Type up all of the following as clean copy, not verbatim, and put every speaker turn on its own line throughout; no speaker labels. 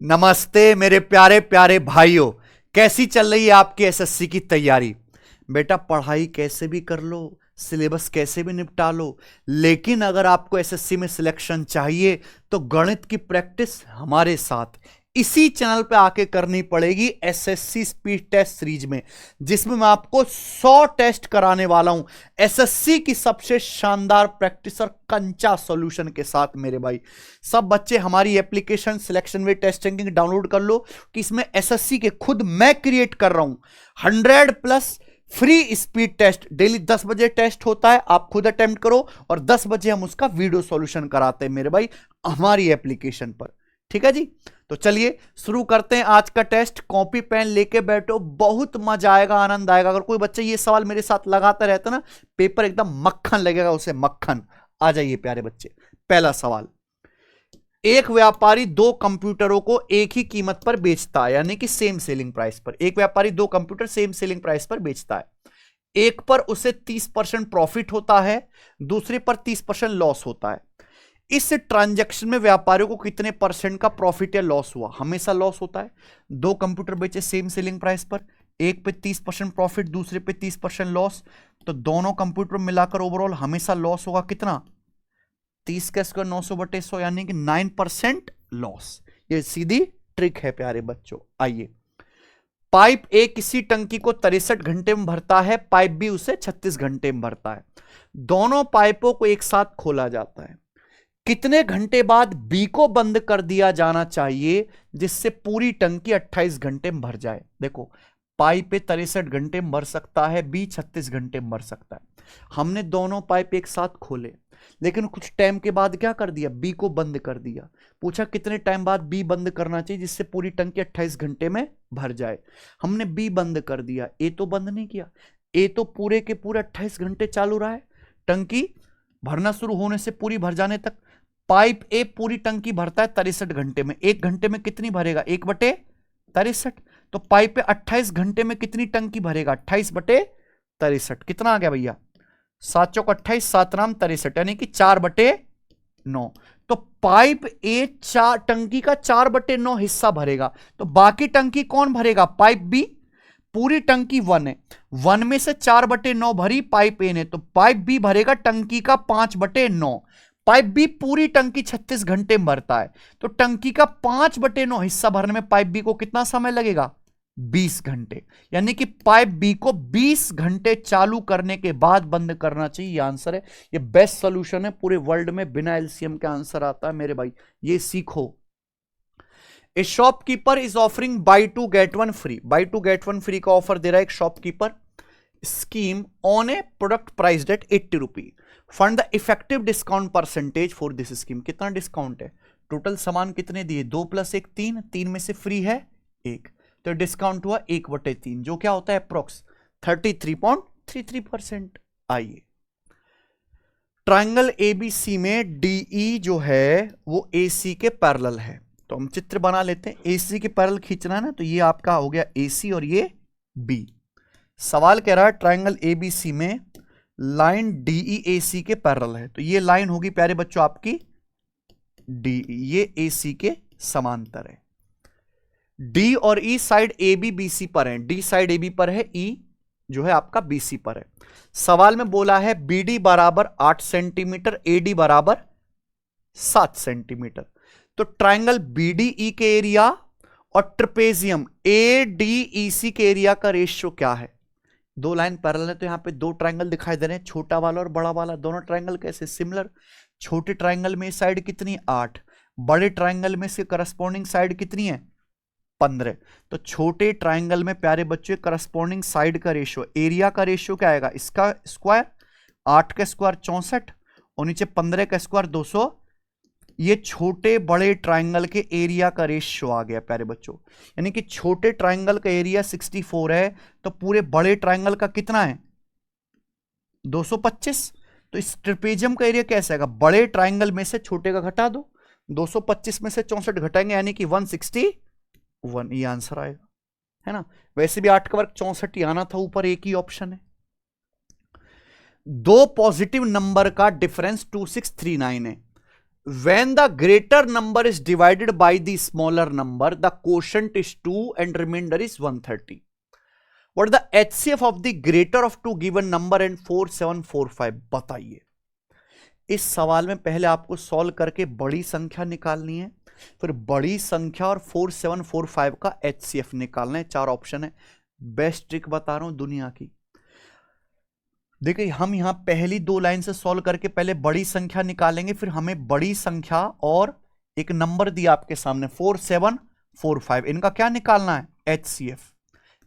नमस्ते मेरे प्यारे प्यारे भाइयों। कैसी चल रही है आपकी एसएससी की तैयारी? बेटा पढ़ाई कैसे भी कर लो, सिलेबस कैसे भी निपटा लो, लेकिन अगर आपको एसएससी में सिलेक्शन चाहिए तो गणित की प्रैक्टिस हमारे साथ इसी चैनल पे आके करनी पड़ेगी। एसएससी स्पीड टेस्ट सीरीज में, जिसमें मैं आपको 100 टेस्ट कराने वाला हूं एसएससी की सबसे शानदार प्रैक्टिस और कंचा सॉल्यूशन के साथ। मेरे भाई सब बच्चे हमारी एप्लीकेशन सिलेक्शन वे टेस्ट रैंकिंग डाउनलोड कर लो कि इसमें एसएससी के खुद मैं क्रिएट कर रहा हूं 100+ फ्री स्पीड टेस्ट। डेली 10 बजे टेस्ट होता है, आप खुद अटेम्प्ट करो और 10 बजे हम उसका वीडियो सॉल्यूशन कराते हैं मेरे भाई हमारी एप्लीकेशन पर। ठीक है जी, तो चलिए शुरू करते हैं आज का टेस्ट। कॉपी पेन लेके बैठो, बहुत मजा आएगा, आनंद आएगा। अगर कोई बच्चा ये सवाल मेरे साथ लगाता रहता ना, पेपर एकदम मक्खन लगेगा उसे, मक्खन। आ जाइए प्यारे बच्चे, पहला सवाल। एक व्यापारी दो कंप्यूटरों को एक ही कीमत पर बेचता है, यानी कि सेम सेलिंग प्राइस पर। एक व्यापारी दो कंप्यूटर सेम सेलिंग प्राइस पर बेचता है। एक पर उसे 30% प्रॉफिट होता है, दूसरे पर 30% लॉस होता है। इस ट्रांजैक्शन में व्यापारियों को कितने परसेंट का प्रॉफिट या लॉस हुआ? हमेशा लॉस होता है। दो कंप्यूटर बेचे सेम सेलिंग प्राइस पर, एक पे 30% प्रॉफिट, दूसरे पे 30% लॉस, तो दोनों कंप्यूटर मिलाकर ओवरऑल हमेशा लॉस होगा। कितना? 30 का स्क्वायर 900/100, यानी कि 9% लॉस। ये सीधी ट्रिक है प्यारे बच्चों। आइए, पाइप ए किसी टंकी को 63 घंटे में भरता है, पाइप बी उसे 36 घंटे में भरता है। दोनों पाइपों को एक साथ खोला जाता है। कितने घंटे बाद बी को बंद कर दिया जाना चाहिए जिससे पूरी टंकी 28 घंटे में भर जाए? देखो, पाइप पे 63 घंटे में भर सकता है, बी 36 घंटे में भर सकता है। हमने दोनों पाइप एक साथ खोले, लेकिन कुछ टाइम के बाद क्या कर दिया? बी को बंद कर दिया। पूछा कितने टाइम बाद बी बंद करना चाहिए जिससे पूरी टंकी 28 घंटे में भर जाए? हमने बी बंद कर दिया, ए तो बंद नहीं किया। ए तो पूरे के पूरे 28 घंटे चालू रहा है, टंकी भरना शुरू होने से पूरी भर जाने तक। पाइप ए पूरी टंकी भरता है 63 घंटे में। एक घंटे में कितनी भरेगा? 1/63। तो पाइप पे 28 घंटे में कितनी टंकी भरेगा? 28/63। कितना आ गया भैया? 7 चौक 28, 7 नाम 63, यानी कि 4/9। तो पाइप ए टंकी का 4/9 हिस्सा भरेगा। तो बाकी टंकी कौन भरेगा? Pipe B. पूरी टंकी 1 है, 1 में से 4/9 भरी पाइप ए ने, तो पाइप बी भरेगा टंकी का 5/9। पाइप बी पूरी टंकी 36 घंटे में भरता है, तो टंकी का 5/9 हिस्सा भरने में पाइप बी को कितना समय लगेगा? 20 घंटे। यानी कि पाइप बी को 20 घंटे चालू करने के बाद बंद करना चाहिए। ये आंसर है। ये बेस्ट सॉल्यूशन है पूरे वर्ल्ड में, बिना एलसीएम के आंसर आता है मेरे भाई, ये सीखो। A shopkeeper is offering buy 2 get 1 free. Buy 2 get 1 free का ऑफर दे रहा है एक shopkeeper. Scheme on a product price at 80 rupee. Find the effective discount percentage for this scheme. कितना डिस्काउंट है? टोटल सामान कितने दिए? 2 + 1 3, 3 में से फ्री है 1, तो डिस्काउंट हुआ 1/3, जो क्या होता है? अप्रोक्स 33.33%। आइए, ट्रायंगल एबीसी में डीई जो है वो एसी के पैरेलल है, तो हम चित्र बना लेते हैं। एसी के पैरेलल खींचना है ना, तो ये आपका हो गया एसी और ये बी। सवाल कह रहा है ट्रायंगल एबीसी में लाइन डीई एसी के पैरेलल है, तो ये लाइन होगी प्यारे बच्चों आपकी डीई, ये एसी के समांतर है। डी और ई साइड ए बी बीसी पर है, डी साइड ए बी पर है, ई जो है आपका बीसी पर है। सवाल में बोला है बीडी बराबर 8 सेंटीमीटर, एडी बराबर 7 सेंटीमीटर। तो ट्रायंगल बीडीई के एरिया और ट्रेपेजियम एडीईसी के एरिया का रेशियो क्या है? दो लाइन पैरेलल है, तो यहां पे दो ट्रायंगल दिखाई दे रहे हैं, छोटा वाला और बड़ा वाला। दोनों ट्रायंगल कैसे? सिमिलर। छोटे ट्रायंगल में साइड कितनी? 8। बड़े ट्रायंगल में से करस्पॉन्डिंग साइड कितनी है? 15। तो छोटे ट्रायंगल में प्यारे बच्चे करस्पॉन्डिंग साइड का रेशियो, एरिया का रेशियो क्या आएगा? इसका स्क्वायर, 8 का स्क्वायर 64 और नीचे 15 का स्क्वायर 200। ये छोटे बड़े ट्रायंगल के एरिया का रेशियो आ गया प्यारे बच्चों। यानी कि छोटे ट्रायंगल का एरिया 64 है, तो पूरे बड़े ट्रायंगल का कितना है? 225। तो इस ट्रेपेजियम का एरिया कैसे आएगा? बड़े ट्रायंगल में से छोटे का घटा दो, 225 में से 64 घटाएंगे, यानी कि 161, ये आंसर आएगा, है ना। वैसे भी 8 का वर्ग 64 ही आना था, ऊपर एक ही ऑप्शन है। दो पॉजिटिव नंबर का डिफरेंस 2639 है। when the greater number is divided by the smaller number, the quotient is 2 and remainder is 130. What is the HCF of the greater of two given number and 4745? बताइए। इस सवाल में पहले आपको solve करके बड़ी संख्या निकालनी है, फिर बड़ी संख्या और 4745 का HCF निकालना है। 4 ऑप्शन है। बेस्ट ट्रिक बता रहा हूं दुनिया की। देखिए हम यहां पहली 2 लाइन से सॉल्व करके पहले बड़ी संख्या निकालेंगे, फिर हमें बड़ी संख्या और एक नंबर दिया आपके सामने 4745, इनका क्या निकालना है? HCF।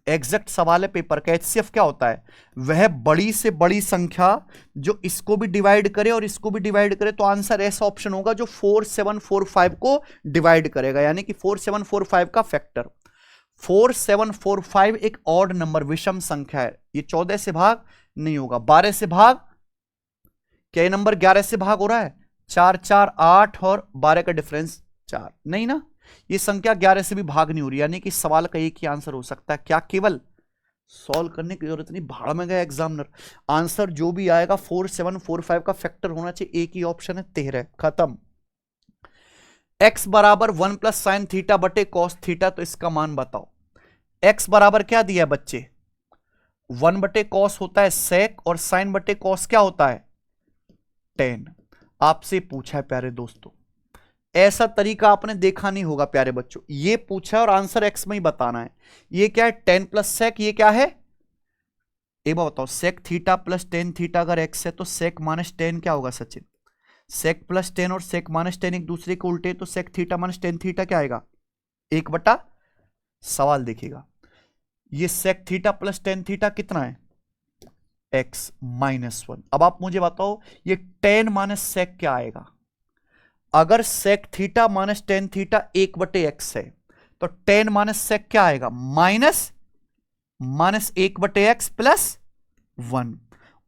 एग्जैक्ट सवाल है पेपर का। HCF क्या होता है? वह बड़ी से बड़ी संख्या जो इसको भी डिवाइड करे और इसको भी डिवाइड करे। तो आंसर ऐसा ऑप्शन होगा जो 4745 को डिवाइड करेगा, यानी कि 4745 का फैक्टर। 4745 एक ऑड नंबर, विषम संख्या है। ये 14 से भाग नहीं होगा, 12 से भाग, क्या ये नंबर 11 से भाग हो रहा है? 4 4 8 और 12 का डिफरेंस 4, नहीं ना, ये संख्या 11 से भी भाग नहीं हो रही, यानी कि सवाल का एक ही आंसर हो सकता है। क्या केवल सॉल्व करने की जरूरत नहीं, भाड़ में गया एग्जामिनर। आंसर जो भी आएगा 4745 का फैक्टर होना चाहिए। एक ही ऑप्शन है 13, खत्म। x बराबर 1 प्लस साइन थीटा बटे कॉस थीटा, तो इसका मान बताओ। x बराबर क्या दिया है बच्चे? 1 बटे कॉस होता है सेक, और साइन बटे कॉस क्या होता है? tan। आपसे पूछा है प्यारे दोस्तों, ऐसा तरीका आपने देखा नहीं होगा प्यारे बच्चों। ये पूछा और आंसर x में ही बताना है। ये क्या है? tan plus sec. ये क्या है? एक बार बताओ, sec theta plus tan theta अगर x है तो सेक माइनस टेन क्या होगा सचिन? सेक प्लस टेन और सेक माइनस टेन एक दूसरे के उल्टे, तो sec theta minus tan theta क्या आएगा? 1/, सवाल देखिएगा, ये sec theta plus tan theta कितना है? x minus 1। अब आप मुझे बताओ ये टेन माइनस सेक क्या आएगा? अगर sec theta minus tan theta 1/x है तो टेन माइनस सेक क्या आएगा? Minus 1/x plus 1।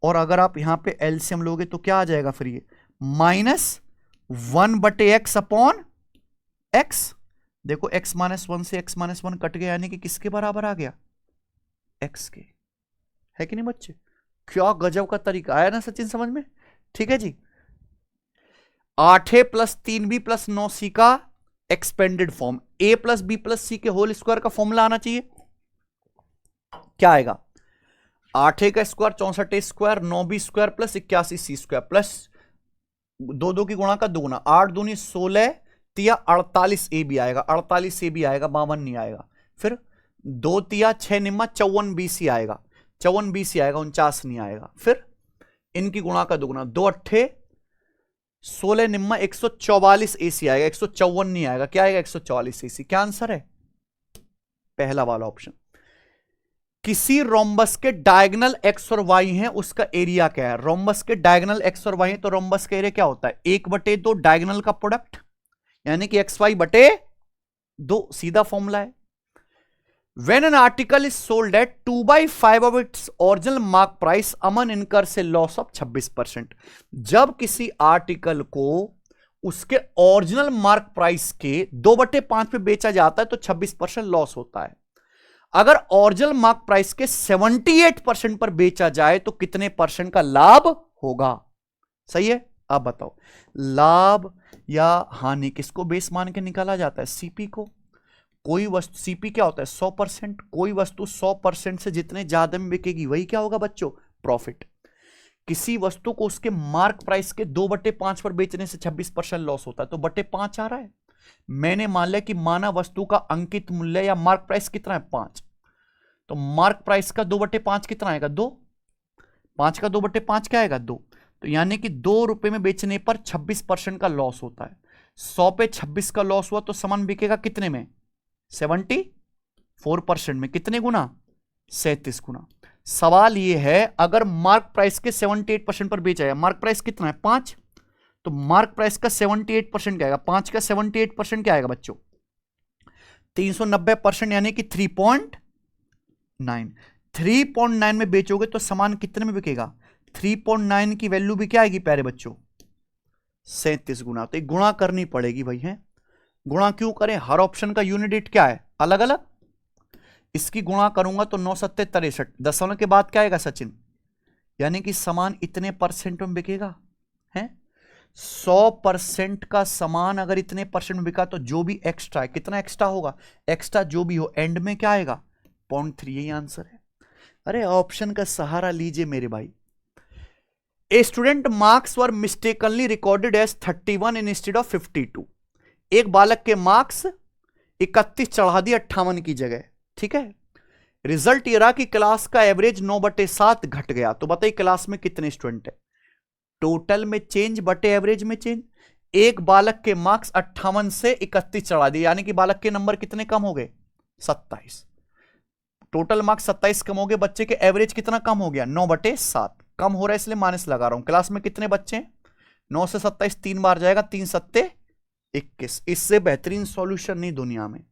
और अगर आप यहां पे एलसीएम लोगे तो क्या आ जाएगा फिर? ये माइनस 1/x अपॉन x। देखो x माइनस 1 से x माइनस 1 कट गया, यानी कि किसके बराबर आ गया? x के। है कि नहीं बच्चे? क्या गजब का तरीका आया ना सचिन समझ में? ठीक है जी। 8a plus 3b plus 9c का expanded form, a plus B plus C के होल स्क्वायर का फॉर्मूला आना चाहिए। क्या आएगा? 8a का square 64a square 9b square plus 81c square plus 2 की गुणा का 2 गुना, 8 दूनी 16 तिया 48a भी आएगा, 48a भी आएगा, 52 नहीं आएगा। फिर 2 तिया 6 निम्मा 54bc आएगा, 54bc आएगा, 49 नहीं आएगा। फिर इनकी गुणा का 2 गुना, 2 अट्ठे 16 निम्मा 144 AC आएगा, 154 नहीं आएगा। क्या आएगा? 144 AC। क्या आंसर है? पहला वाला ऑप्शन। किसी रोम्बस के डायगोनल x और y हैं, उसका एरिया क्या है? रोम्बस के डायगोनल x और y है तो रोम्बस का एरिया क्या होता है? 1/2 डायगोनल का प्रोडक्ट, यानी कि xy/2, सीधा फॉर्मूला है। When an article is sold at 2/5 of its original mark price, Aman incurs a loss of 26%। जब किसी आर्टिकल को उसके ओरिजिनल मार्क प्राइस के 2/5 पे बेचा जाता है तो 26% लॉस होता है। अगर ओरिजिनल मार्क प्राइस के 78% पर बेचा जाए तो कितने परसेंट का लाभ होगा? सही है। अब बताओ, लाभ या हानि किसको बेस मान के निकाला जाता है? सीपी को। कोई वस्तु, सीपी क्या होता है? 100%। कोई वस्तु 100% से जितने ज्यादा में बिकेगी वही क्या होगा बच्चों? प्रॉफिट। किसी वस्तु को उसके मार्क प्राइस के 2/5 पर बेचने से 26% लॉस होता है, तो 5 आ रहा है। मैंने मान लिया कि माना वस्तु का अंकित मूल्य या मार्क प्राइस कितना है? 5। तो मार्क प्राइस का 2/5 कितना आएगा? 2। 5 का 2/5 क्या आएगा? 2। तो यानी कि 2 रुपए में बेचने पर 26% का लॉस होता है। 100 पे 26 का लॉस हुआ तो सामान बिकेगा कितने में? 74% में। कितने गुना? 37 गुना। सवाल यह है, अगर मार्क प्राइस के 78% पर बेचा है, मार्क प्राइस कितना है? 5, तो मार्क प्राइस का 78% क्या आएगा? 5 का 78% क्या आएगा बच्चों? 390%, यानी कि 3.9। 3.9 में बेचोगे तो सामान कितने में बिकेगा? 3.9 की वैल्यू भी क्या आएगी प्यारे बच्चों? 37 गुना। तो एक गुणा करनी पड़ेगी भाई। है गुणा क्यों करें? हर ऑप्शन का यूनिट रेट क्या है? अलग अलग। इसकी गुणा करूंगा तो 9 7 63, दशमलव के बाद क्या आएगा सचिन? यानी कि सामान इतने परसेंट में बिकेगा। है 100% का सामान अगर इतने परसेंट बिका तो जो भी एक्स्ट्रा है, कितना एक्स्ट्रा होगा, एक्स्ट्रा जो भी हो एंड में क्या आएगा, 0.3। यही आंसर है। अरे ऑप्शन का सहारा लीजिए मेरे भाई। A student marks were mistakenly recorded as 31 instead of 52। एक बालक के मार्क्स 31 चढ़ा दिए 58 की जगह, ठीक है। रिजल्ट ये रहा कि क्लास का एवरेज 9/7 घट गया। तो बताइए क्लास में कितने स्टूडेंट है, टोटल में चेंज बटे एवरेज में चेंज। एक बालक के मार्क्स 58 से 31 चढ़ा दिए, यानी कि बालक के नंबर कितने कम हो गए, 27। टोटल मार्क्स 27 कम हो गए, बच्चे के एवरेज कितना कम हो गया, 9/7। कम हो रहा है इसलिए माइनस लगा रहा हूं। क्लास में कितने बच्चे हैं, 9 से 27 3 बार जाएगा, 3 सत्ते 21। इससे बेहतरीन सॉल्यूशन नहीं दुनिया में।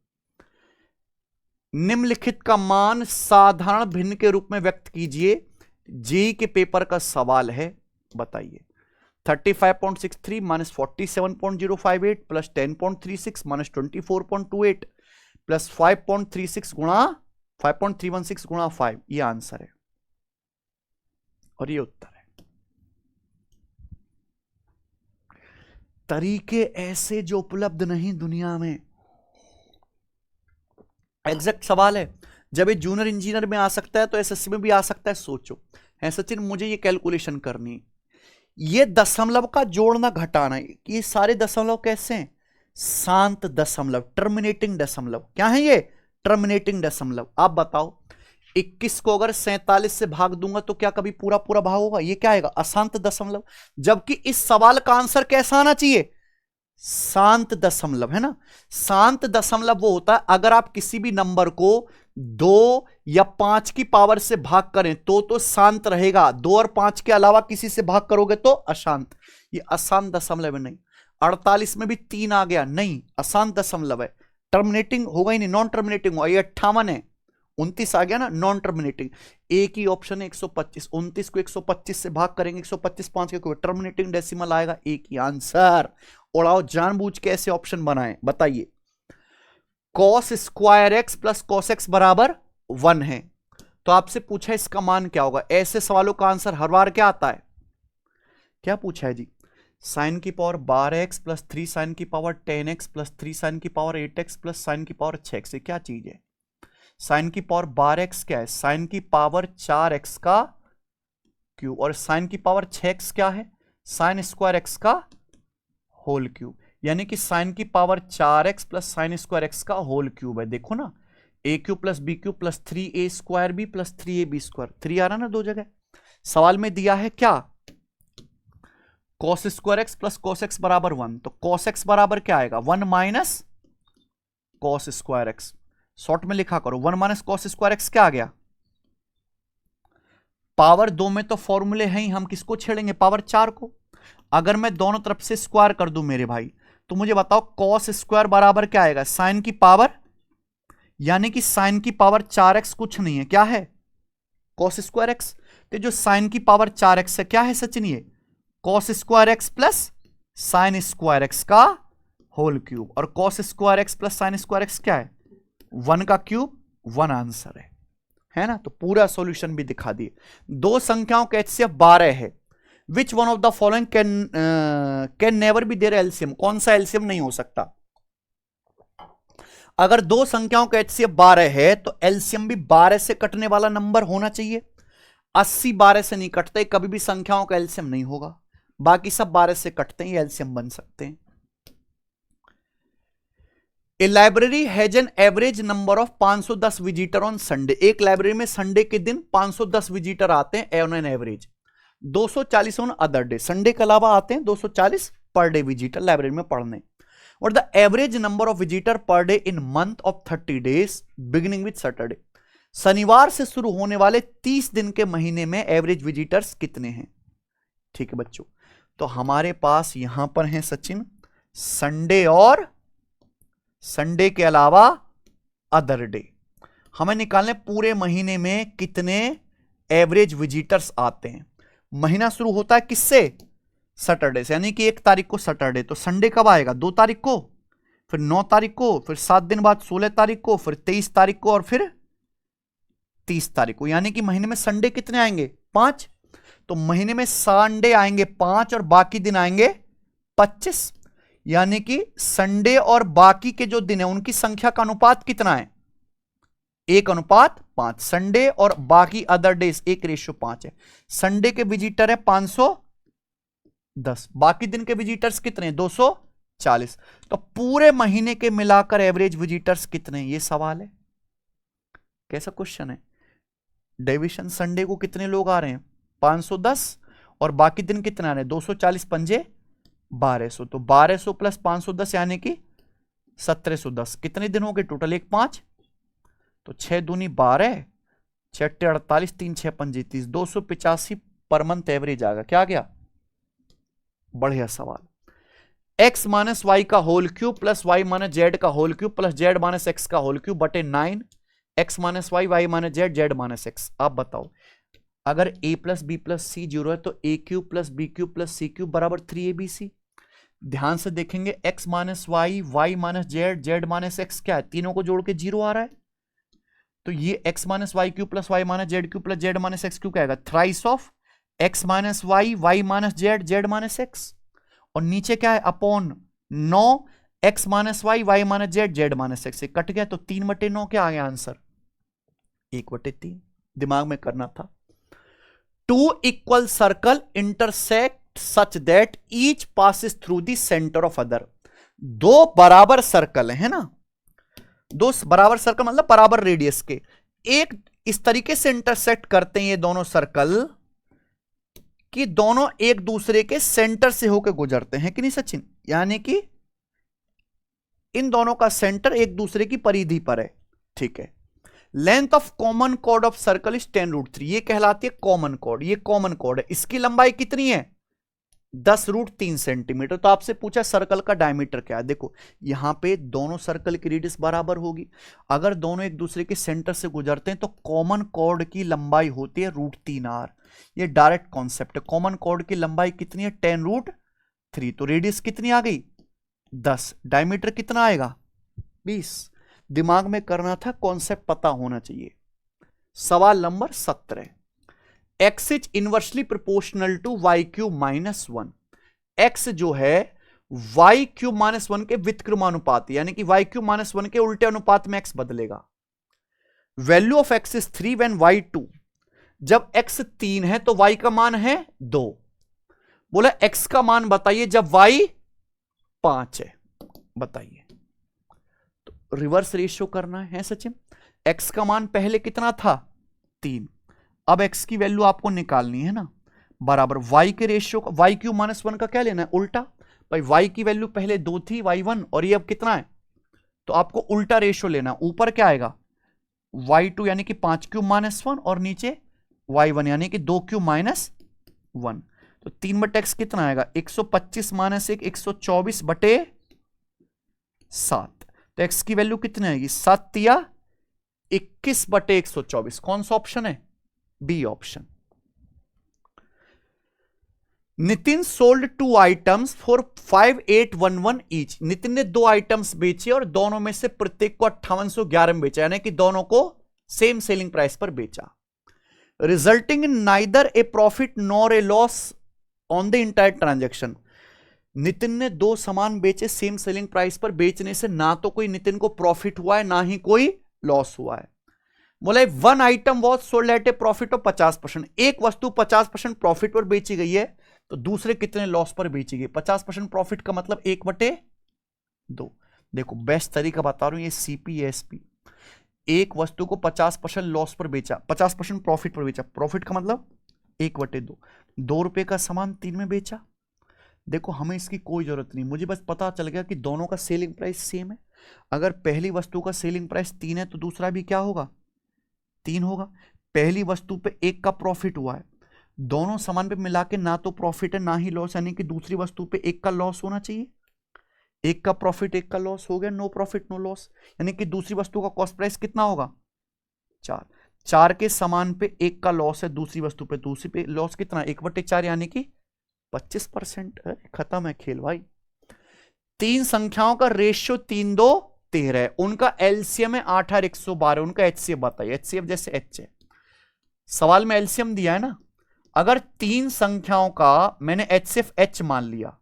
निम्नलिखित का मान साधारण भिन्न के रूप में व्यक्त कीजिए। जेईई के पेपर का सवाल है, बताइए। 35.63 माइनस 47.058 प्लस 10.36 माइनस 24.28 प्लस 5.36 गुणा 5.316 गुणा 5, ये आंसर है और ये उत्तर है। तरीके ऐसे जो उपलब्ध नहीं दुनिया में। एग्जैक्ट सवाल है, जब ये जूनियर इंजीनियर में आ सकता है तो एसएससी में भी आ सकता है। सोचो है सचिन, मुझे ये कैलकुलेशन करनी है, ये दशमलव का जोड़ना घटाना, ये सारे दशमलव कैसे हैं, शांत दशमलव, टर्मिनेटिंग दशमलव। क्या है ये, टर्मिनेटिंग दशमलव। आप बताओ 21 को अगर 47 से भाग दूंगा तो क्या कभी पूरा पूरा भाग होगा, ये क्या आएगा, अशांत दशमलव। जबकि इस सवाल का आंसर कैसा आना चाहिए, शांत दशमलव, है ना। शांत दशमलव वो होता है अगर आप किसी भी नंबर को 2 या 5 की पावर से भाग करें तो शांत रहेगा, 2 और 5 के अलावा किसी से भाग करोगे तो अशांत। ये अशांत दशमलव है नहीं। 48 में भी 3 आ गया, नहीं, अशांत दशमलव है। टर्मिनेटिंग होगा ही नहीं, नॉन टर्मिनेटिंग होगा। ये 58 है, 29 आ गया ना, नॉन टर्मिनेटिंग। एक ही ऑप्शन है 125। 29 को 125 से भाग करेंगे, 125 5 के, कोई टर्मिनेटिंग डेसिमल आएगा, एक ही आंसर। उड़ाओ जानबूझ के ऐसे ऑप्शन बनाए, बताइए। cos square x plus cos x बराबर 1 है, तो आपसे पूछा इसका मान क्या होगा। ऐसे सवालों का आंसर हर बार क्या आता है, क्या पूछा है जी, साइन की पावर 12x प्लस 3 साइन की पावर 10x प्लस 3 साइन की पावर 8x प्लस साइन की पावर 6x। ये क्या चीज है, साइन की पावर 12x क्या है, साइन की पावर 4x का क्यूब, और साइन की पावर 6x क्या है, साइन स्क्वायर x का होल क्यूब। यानी कि साइन की power 4x plus sine square X का होल क्यूब है। देखो ना, A cube plus B cube plus 3a square B plus 3ab square, 3 आ रहा ना दो जगह। सवाल में दिया है क्या, cos square x plus cos x बराबर 1, तो cos एक्स बराबर क्या आएगा, 1 minus cos square x. Short में लिखा करो, 1 माइनस cos स्क्वायर एक्स क्या आ गया, पावर 2 में तो फॉर्मूले हैं ही, हम किसको छेड़ेंगे, पावर 4 को। अगर मैं दोनों तरफ से स्क्वायर कर दूं मेरे भाई, तो मुझे बताओ cos स्क्वायर बराबर क्या आएगा, साइन की पावर, यानी कि साइन की पावर 4x कुछ नहीं है, क्या है, cos स्क्वायर एक्स। तो जो साइन की पावर 4x है क्या है सचिन, ये cos square x plus sine square X का होल क्यूब, और cos square x plus sine square x क्या है, 1 का क्यूब, 1 आंसर है ना। तो पूरा सॉल्यूशन भी दिखा दिए। दो संख्याओं का HCF 12 है। Which one of the following can never be their LCM, कौन सा एलसीएम नहीं हो सकता। अगर दो संख्याओं का HCF 12 है तो एलसीएम भी 12 से कटने वाला नंबर होना चाहिए। 80 12 से नहीं कटते, कभी भी संख्याओं का एलसीएम नहीं होगा। बाकी सब 12 से कटते हैं, एलसीएम बन सकते हैं। A library has an average number of 510 visitor on Sunday. एक लाइब्रेरी में संडे के दिन 510 विजिटर आते हैं on an average, 240 on other day, Sunday के अलावा आते हैं 240 पर डे विजिटर लाइब्रेरी में पढ़ने। और the average number of visitor per day in month of 30 days beginning with Saturday. शनिवार से शुरू होने वाले 30 दिन के महीने में एवरेज विजिटर्स कितने हैं। ठीक है बच्चों, तो हमारे पास यहां पर है सचिन संडे और संडे के अलावा अदर डे। हमें निकालने पूरे महीने में कितने एवरेज विजिटर्स आते हैं। महीना शुरू होता है किससे, सैटरडे से, यानी कि 1 तारीख को सैटरडे, तो संडे कब आएगा, 2 तारीख को, फिर 9 तारीख को, फिर 7 दिन बाद 16 तारीख को, फिर 23 तारीख को, और फिर 30 तारीख को। यानी कि महीने में संडे कितने आएंगे, 5। तो महीने में संडे आएंगे 5 और बाकी दिन आएंगे 25, यानी कि संडे और बाकी के जो दिन है उनकी संख्या का अनुपात कितना है? 1:5। संडे और बाकी अदर डेज 1:5 है। संडे के विजिटर है 510, बाकी दिन के विजिटर्स कितने? 240। तो पूरे महीने के मिलाकर एवरेज विजिटर्स कितने? ये सवाल है। कैसा क्वेश्चन है? डिवीजन संडे को कितने लोग आ रहे हैं? 510, और बाकी दिन कितने आ रहे हैं? 240 पंजे 1200। तो 1200 प्लस 510 यानी कि 1710। कितने दिन हो गए टोटल? 1 5, तो 6 दूनी 12, 6 48, 3 6 पंजे 30, 285 पर मंथ एवरेज आ गया। क्या आ गया? बढ़िया सवाल। x माइनस वाई का whole cube plus Y minus Z का whole cube plus Z minus X का होल क्यूब बटे 9 x minus Y, Y minus Z, Z minus X. आप बताओ, अगर a plus B plus C 0 है तो a cube plus B cube plus C cube बराबर 3abc। ध्यान से देखेंगे, x minus Y, Y minus Z, Z minus X क्या है? तीनों को जोड़ के 0 आ रहा है। तो ये x minus y cube plus Y minus z cube plus Z minus x cube क्या आएगा? Thrice of x minus Y, Y minus Z, Z minus x. और नीचे क्या है? Upon 9 x minus Y, Y minus Z, Z minus x से cut गया। तो 3/9 क्या आ गया आंसर? 1/3। दिमाग में करना था। 2 equal circle intersect such that each passes through the centre of other. दो बराबर सर्कल है ना, दो बराबर सर्कल मतलब बराबर रेडियस के, एक इस तरीके से इंटरसेक्ट करते हैं ये दोनों सर्कल कि दोनों एक दूसरे के सेंटर से होकर गुजरते हैं कि नहीं सचिन? यानी कि इन दोनों का सेंटर एक दूसरे की परिधि पर है। ठीक है। Length of common chord of circle is 10√3। ये कहलाती है कॉमन कॉर्ड। ये कॉमन कॉर्ड है। इसकी लंबाई कितनी है? 10√3 सेंटीमीटर। तो आपसे पूछा सर्कल का डायमीटर क्या है। देखो यहां पे दोनों सर्कल की रेडियस बराबर होगी। अगर दोनों एक दूसरे के सेंटर से गुजरते हैं तो कॉमन कॉर्ड की लंबाई होती है √3r। ये डायरेक्ट कॉन्सेप्ट है। कॉमन कॉर्ड की लंबाई कितनी है? 10√3। तो रेडियस कितनी आ गई? 10। डायमीटर कितना आएगा? 20। दिमाग में करना था, कॉन्सेप्ट पता होना चाहिए। सवाल number 17। x is inversely proportional to y cube minus 1। x जो है वाई क्यूब माइनस 1 के व्युत्क्रमानुपात, यानी कि वाई क्यूब माइनस 1 के उल्टे अनुपात में x बदलेगा। Value of x is 3 when y 2। जब x 3 है तो y का मान है 2। बोला x का मान बताइए जब y 5 है। बताइए। तो रिवर्स रेशियो करना है सचिन। x का मान पहले कितना था? 3। अब x की वैल्यू आपको निकालनी है ना, बराबर y के रेशियो का। y क्यूब माइनस 1 का क्या लेना है? उल्टा। भाई y की वैल्यू पहले 2 थी, y1, और ये अब कितना है? तो आपको उल्टा रेशियो लेना। ऊपर क्या आएगा? y2 यानी कि 5 क्यूब माइनस 1, और नीचे y1 यानी कि 2 क्यूब माइनस 1। तो 3/x कितना आएगा? 125 माइनस 1, 124/7। तो x की वैल्यू कितनी आएगी? 7 या 21/124। कौन सा ऑप्शन है? B option. Nitin sold 2 items for 5811 each. Nitin ने 2 आइटम्स बेचे और दोनों में से प्रत्येक को 5811 में बेचा, यानी कि दोनों को सेम सेलिंग प्राइस पर बेचा। Resulting in neither A profit nor a loss on the entire transaction. Nitin ने 2 सामान बेचे सेम सेलिंग प्राइस पर। बेचने से ना तो कोई नितिन को प्रॉफिट हुआ है, ना ही कोई लॉस हुआ है। बोला 1 item was sold at A profit of 50%। एक वस्तु 50% प्रॉफिट पर बेची गई है, तो दूसरे कितने लॉस पर बेची गई? 50% प्रॉफिट का मतलब 1/2। देखो बेस्ट तरीका बता रहा हूं, ये CPSP। एक वस्तु को 50% लॉस पर बेचा, 50% प्रॉफिट पर बेचा। प्रॉफिट का मतलब 1/2। 2 रुपए का सामान 3 में बेचा। देखो हमें इसकी कोई जरूरत नहीं, मुझे बस पता चल गया कि दोनों का सेलिंग प्राइस सेम है। अगर पहली वस्तु का सेलिंग प्राइस 3 है तो दूसरा भी क्या होगा? 3 होगा। पहली वस्तु पे 1 का प्रॉफिट हुआ है, दोनों सामान पे मिला के ना तो प्रॉफिट है ना ही लॉस, यानी कि दूसरी वस्तु पे 1 का लॉस होना चाहिए। 1 का प्रॉफिट 1 का लॉस हो गया, नो प्रॉफिट नो लॉस। यानी कि दूसरी वस्तु का कॉस्ट प्राइस कितना होगा? 4। 4 के सामान पे 1 का लॉस है, दूसरी वस्तु पे, दूसरी पे लॉस कितना? 1/4 यानी कि 25%। खत्म है खेल भाई। 3 संख्याओं का रेशियो 3 2 13 है। उनका एलसीएम है 8 और 112। उनका एचसीएफ बताइए। एचसीएफ जैसे एच है, सवाल में एलसीएम दिया है ना। अगर 3 संख्याओं का मैंने एचसीएफ एच मान लिया,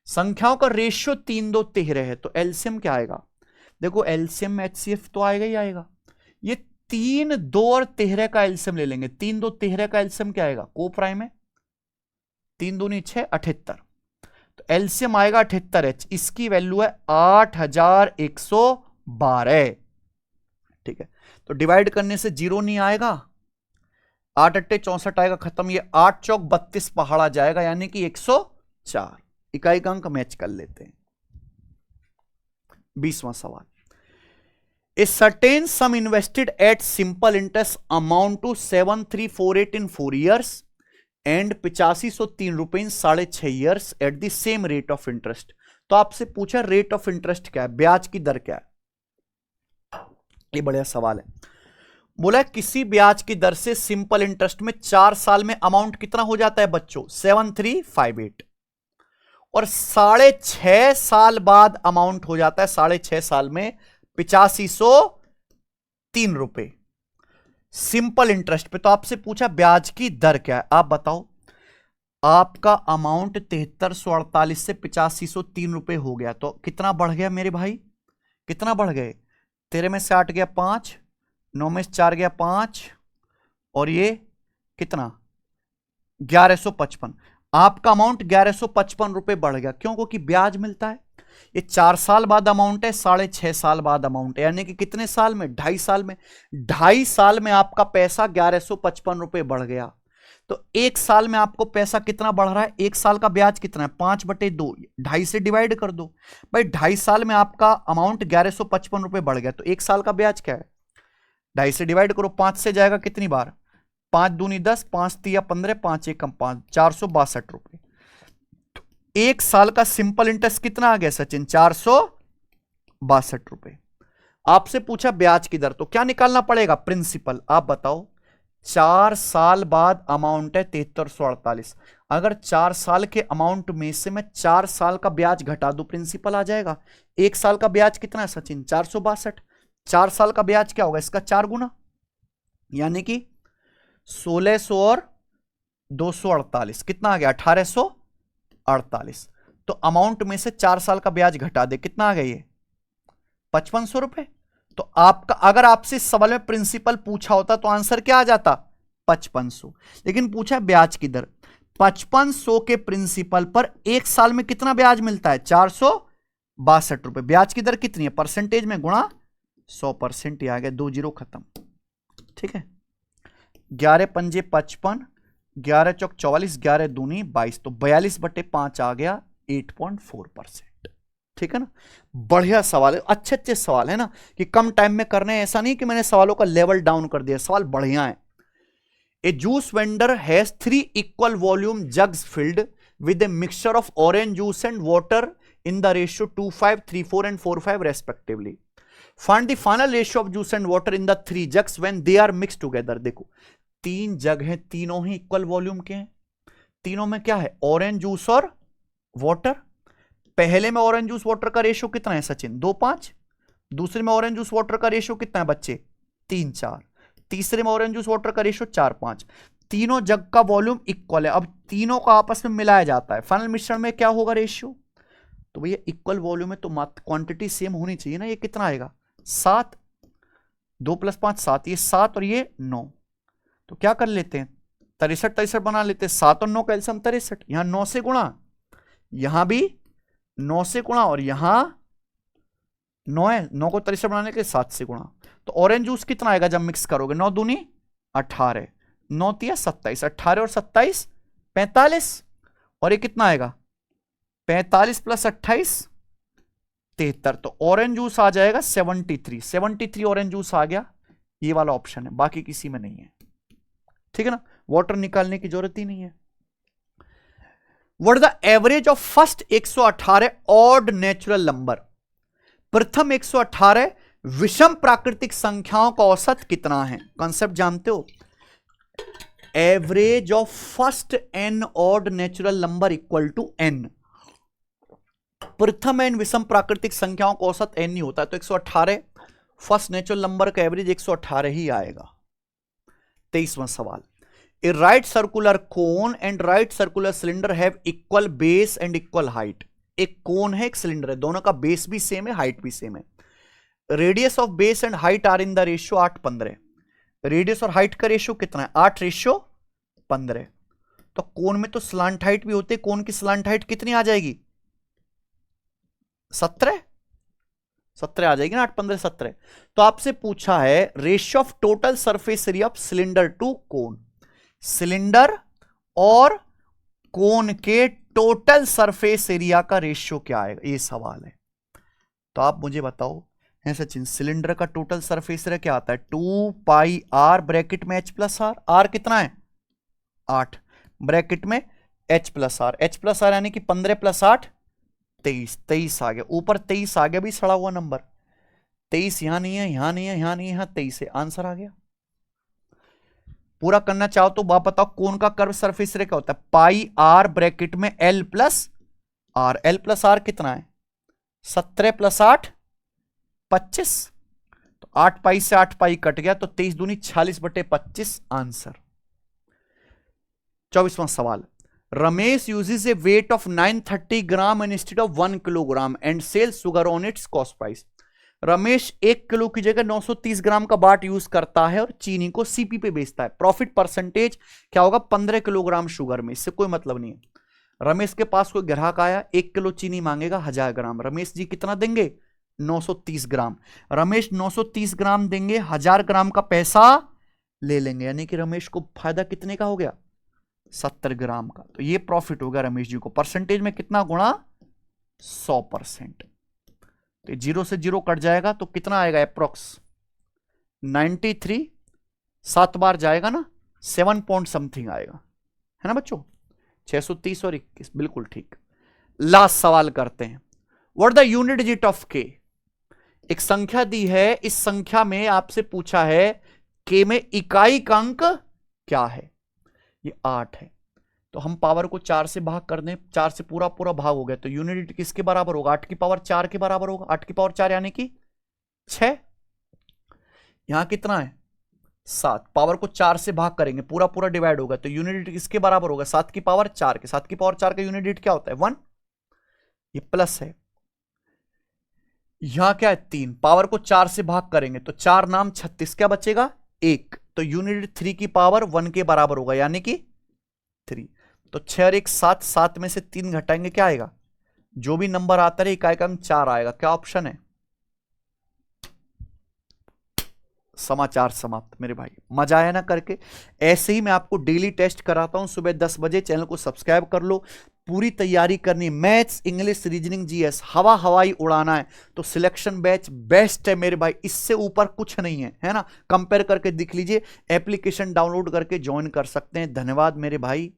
संख्याओं का रेशियो 3 2 13 है, तो एलसीएम क्या आएगा? देखो एलसीएम एचसीएफ तो आएगा ही आएगा। ये 3 2 और 13 का एलसीएम ले लेंगे। 3 2 13 का एलसीएम क्या आएगा? को प्राइम है, 3 दूनी 6 78, तो एलसीएम आएगा 78H। इसकी वैल्यू है 8112। ठीक है, तो डिवाइड करने से 0 नहीं आएगा, 8 8 64 आएगा, खत्म। ये 8 चौक 32 पहाड़ा जाएगा, यानी कि 104। इकाई का अंक मैच कर लेते हैं। 20वां सवाल, a certain sum invested at simple interest amount to 7348 in 4 years and 8503 रुपए in 6.5 years at the same rate of interest. तो आपसे पूछा रेट ऑफ इंटरेस्ट क्या है, ब्याज की दर क्या है। ये बढ़िया सवाल है। बोला किसी ब्याज की दर से सिंपल इंटरेस्ट में 4 साल में अमाउंट कितना हो जाता है बच्चों? 7358, और 6.5 साल बाद अमाउंट हो जाता है 6.5 साल में 8503 रुपए सिंपल इंटरेस्ट पे। तो आपसे पूछा ब्याज की दर क्या है, आप बताओ। आपका अमाउंट 7348 से 8503 रुपए हो गया, तो कितना बढ़ गया मेरे भाई? कितना बढ़ गए? 13 में से 8 गया 5, 9 में से 4 गया 5, और ये कितना? 1155। आपका अमाउंट 1155 रुपए बढ़ गया। क्यों? क्योंकि ब्याज मिलता है। ये 4 साल बाद अमाउंट है, 6.5 साल बाद अमाउंट है, यानी कि कितने साल में? 2.5 साल में। 2.5 साल में आपका पैसा 1155 रुपए बढ़ गया। तो 1 साल में आपको पैसा कितना बढ़ रहा है? 1 साल का ब्याज कितना है? 5/2, 2.5 से डिवाइड कर दो भाई। 2.5 साल में आपका अमाउंट 1155 रुपए बढ़ गया, तो 1 साल का ब्याज क्या है? 2.5 से डिवाइड करो, 5 से जाएगा कितनी बार? 5 दूनी 10, 5 तिया 15, 5 एकम 5, 462 रुपए। 1 साल का सिंपल इंटरेस्ट कितना आ गया सचिन? 462 रुपए। आपसे पूछा ब्याज की दर, तो क्या निकालना पड़ेगा? प्रिंसिपल। आप बताओ। 4 साल बाद अमाउंट है 7348। अगर 4 साल के अमाउंट में से मैं 4 साल का ब्याज घटा दूं, प्रिंसिपल आ जाएगा। 1 साल का ब्याज कितना है सचिन? 462। 4 साल का ब्याज क्या होगा? इसका 4 गुना, यानी कि 1600 और 248 कितना आ गया? 1848। तो अमाउंट में से 4 साल का ब्याज घटा दे, कितना आ गया? ये 5500 रुपए। तो आपका, अगर आपसे इस सवाल में प्रिंसिपल पूछा होता तो आंसर क्या आ जाता? 5500। लेकिन पूछा ब्याज की दर। 5500 के प्रिंसिपल पर 1 साल में कितना ब्याज मिलता है? 462 रुपए। ब्याज की दर कितनी है? परसेंटेज में गुणा 100%। ही आ गया, 2 जीरो खत्म। ठीक है, 11 पंजे 55, 11 चौक 44, 11 दूनी 22, तो 42/5 आ गया, 8.4%। ठीक है ना। बढ़िया सवाल है, अच्छे अच्छे सवाल है ना, कि कम टाइम में करने हैं। ऐसा नहीं कि मैंने सवालों का लेवल डाउन कर दिया, सवाल बढ़िया है। A juice vendor has 3 equal volume jugs filled with a mixture of orange juice and water in the ratio 2:5, 3:4 and 4:5 respectively. Find the final ratio of juice and water in the 3 jugs when they are mixed together. देखो 3 जग हैं, तीनों ही equal volume के हैं। तीनों में क्या है? Orange juice और वाटर। पहले में ऑरेंज जूस वाटर का रेशियो कितना है सचिन? 2:5। दूसरे में ऑरेंज जूस वाटर का रेशियो कितना है बच्चे? 3:4। तीसरे में ऑरेंज जूस वाटर का रेशियो 4:5। तीनों जग का वॉल्यूम इक्वल है। अब तीनों का आपस में मिलाया जाता है, फाइनल मिश्रण में क्या होगा रेशियो? तो भैया इक्वल वॉल्यूम है तो क्वांटिटी सेम होनी चाहिए ना। ये कितना आएगा? 7। 2 + 5 7, ये 7 और ये 9। तो क्या कर लेते हैं? 63 बना लेते हैं। 7 और 9 का एलसीएम 63। यहां 9 से गुणा, यहां भी 9 से गुणा, और यहां 9 है, 9 को 63 बनाने के लिए 7 से गुणा। तो ऑरेंज जूस कितना आएगा जब मिक्स करोगे? 9 दूनी 18, 9 तिया 27, 18 और 27 45, और ये कितना आएगा? 45 + 28 73। तो ऑरेंज जूस आ जाएगा 73 ऑरेंज जूस आ गया। ये वाला ऑप्शन है, बाकी किसी में नहीं है। ठीक है ना, वाटर निकालने की जरूरत ही नहीं है। What the average of first 118 odd natural number. प्रथम 118 विषम प्राकृतिक संख्याओं का औसत कितना है? कॉन्सेप्ट जानते हो? Average of first n odd natural number equal to n। प्रथम n विषम प्राकृतिक संख्याओं का औसत n ही होता है, तो 118 फर्स्ट नेचुरल नंबर का एवरेज 118 ही आएगा। 23वां सवाल, a right circular cone and right circular cylinder have equal base and equal height. एक कोन है, एक सिलेंडर है, दोनों का बेस भी सेम है, हाइट भी सेम है। Radius of base and height are in the ratio 8:15। Radius और हाइट का रेशियो कितना है? 8:15। तो कोन में तो स्लांट हाइट भी होते, कोन की स्लांट हाइट कितनी आ जाएगी? 17 आ जाएगी ना, 8:15 17। तो आपसे पूछा है ratio of total surface area of cylinder to cone. Cylinder और कोन के टोटल सरफेस एरिया का रेशियो क्या आएगा, ये सवाल है। तो आप मुझे बताओ है सचिन, सिलेंडर का टोटल सरफेस एरिया क्या आता है? 2πr ब्रैकेट में h प्लस आर। आर कितना है? 8 ब्रैकेट में h plus r. h plus r यानी कि 15 + 8 23। 23 आ गया, ऊपर 23 आ गया भी, सड़ा हुआ नंबर। 23 यहां नहीं है, यहां नहीं है, यहां नहीं है, यहां 23 है, आंसर आ गया। पूरा करना चाहो तो आप बताओ कोन का कर्व सरफेस एरिया क्या होता है? πr ब्रैकेट में l plus r. l plus r कितना है? 17 + 8 25। तो 8 पाई से 8 पाई कट गया, तो 23 दूनी 46/25 आंसर। 24वां सवाल, Ramesh uses a weight of 930 gram instead of 1 kilogram and sell sugar on its cost price. Ramesh 1 kilo की जगह 930 ग्राम का बाट यूज करता है और चीनी को सीपी पे बेचता है। प्रॉफिट परसेंटेज क्या होगा? 15 किलोग्राम शुगर में। इससे कोई मतलब नहीं है। रमेश के पास कोई ग्राहक आया, 1 किलो चीनी मांगेगा 1000 ग्राम। रमेश जी कितना देंगे? 930 ग्राम। रमेश 930 ग्राम देंगे, 1000 ग्राम का पैसा ले लेंगे, यानी कि रमेश को फायदा कितने का हो गया? 70 ग्राम का। तो ये प्रॉफिट होगा रमेश जी को। परसेंटेज में कितना गुणा? 100%। तो 0 से 0 कट जाएगा तो कितना आएगा? अप्रोक्स 93। 7 बार जाएगा ना, 7 पॉइंट समथिंग आएगा, है ना बच्चों? 630 और 21, बिल्कुल ठीक। लास्ट सवाल करते हैं। What the unit digit of के। एक संख्या दी है, इस संख्या में आपसे पूछा है के में इकाई का अंक क्या है? ये 8 है। तो हम पावर को 4 से भाग कर दें, 4 से पूरा पूरा भाग हो गया, तो यूनिट किसके बराबर होगा? 8 की पावर 4 के बराबर होगा। 8 की पावर 4 यानी कि 6। यहां कितना है? 7। पावर को 4 से भाग करेंगे, पूरा पूरा डिवाइड होगा, तो यूनिट किसके बराबर होगा? 7 की पावर 4 के। 7 की पावर 4 का यूनिट क्या होता है? 1। ये प्लस है। यहां क्या है? 3। पावर को 4 से भाग करेंगे तो 4 नाम 36, क्या बचेगा? 1। तो यूनिट 3 की पावर 1 के बराबर होगा, यानी कि 3। तो 6 और 1 7, 7 में से 3 घटाएंगे, क्या आएगा? जो भी नंबर आता है इकाई का अंक 4 आएगा। क्या ऑप्शन है? समाचार समाप्त मेरे भाई। मजा आया ना करके? ऐसे ही मैं आपको डेली टेस्ट कराता हूं सुबह 10 बजे। चैनल को सब्सक्राइब कर लो। पूरी तैयारी करनी, मैथ्स, इंग्लिश, रीजनिंग, जीएस, हवाई उड़ाना है तो सिलेक्शन बैच बेस्ट है मेरे भाई। इससे ऊपर कुछ नहीं है, है ना? कंपेयर करके दिख लीजिए। एप्लीकेशन डाउनलोड करके ज्वाइन कर सकते हैं। धन्यवाद मेरे भाई।